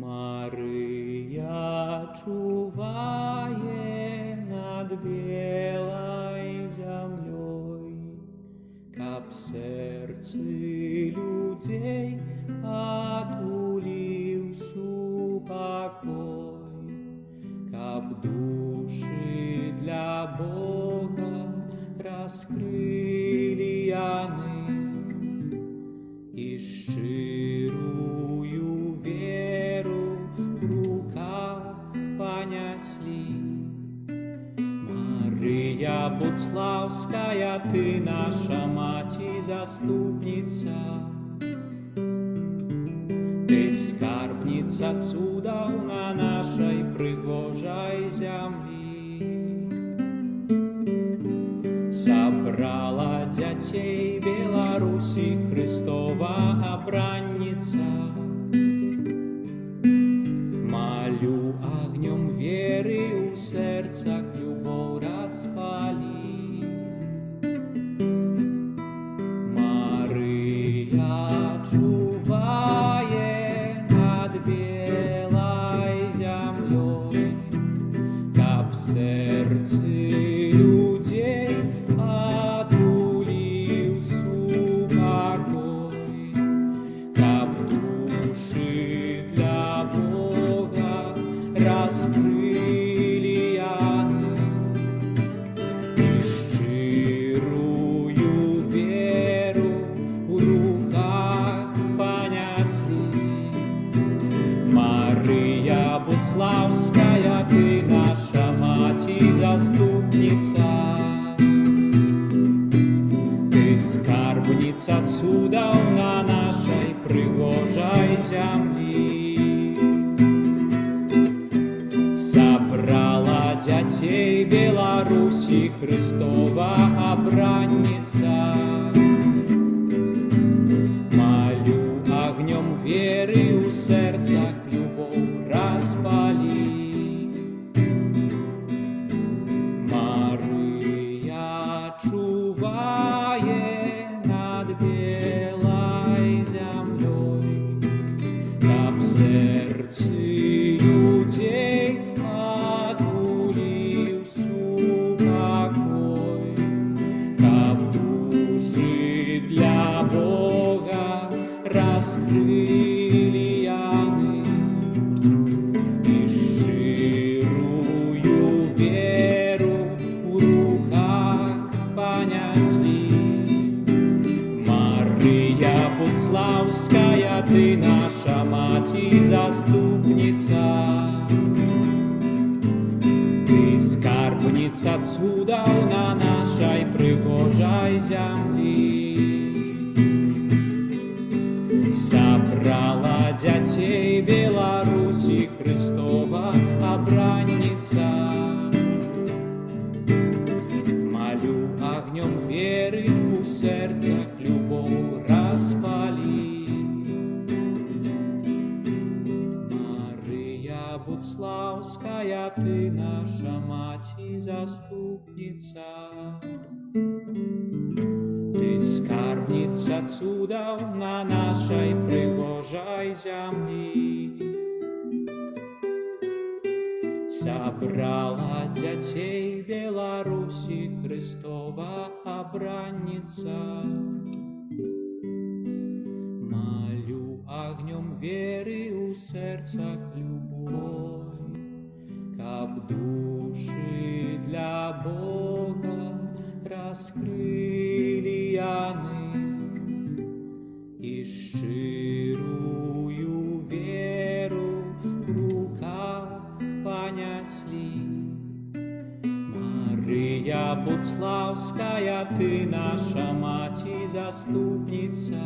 Марыя чувае над белай зямлёй, каб сэрцы людзей атуліў супакой, каб душы для Бога раскрылі яны і шчырую веру в руках паняслі. Марыя Буцлаўская, ты наша маці заступніца, ты скарбніца цудаў на нашай прыгожай зямлі. Сабрала дзяцей Беларусі Хрыстова абранніца. Малю агнём веры ў сэрцах любоў распалі. Марыя чувае над белай зямлёй, каб сэрцы людзей атуліў супакой, каб душы для Бога раскрылі яны і шчырую веру ў руках паняслі. Марыя Буцлаўская, ты наша маці заступніца, ты скарбніца цудаў на нашай прыгожай зямлі. Сабрала дзяцей Беларусі Хрыстова абранніца. Малю агнём веры ў сэрцах любоў распалі. Марыя чувае над белай зямлёй, каб сэрцы людзей атуліў супакой, каб душы для Бога раскрылі яны і шчырую веру ў руках паняслі. Марыя Буцлаўская, ты наша маці заступніца, ты скарбніца цудаў на нашай прыгожай зямлі. Сабрала дзяцей Беларусі Хрыстова абранніца. Малю агнём веры ў сэрцах любоў распалі. Марыя Буцлаўская, ты наша маці заступніца, ты скарбніца цудаў на нашай прыгожай зямлі. Сабрала дзяцей Беларусі Хрыстова абранніца. Малю агнём веры ў сэрцах любоў, каб душы для Бога раскрылі яны і шчырую веру в руках паняслі. Марыя Буцлаўская, ты наша маці заступніца,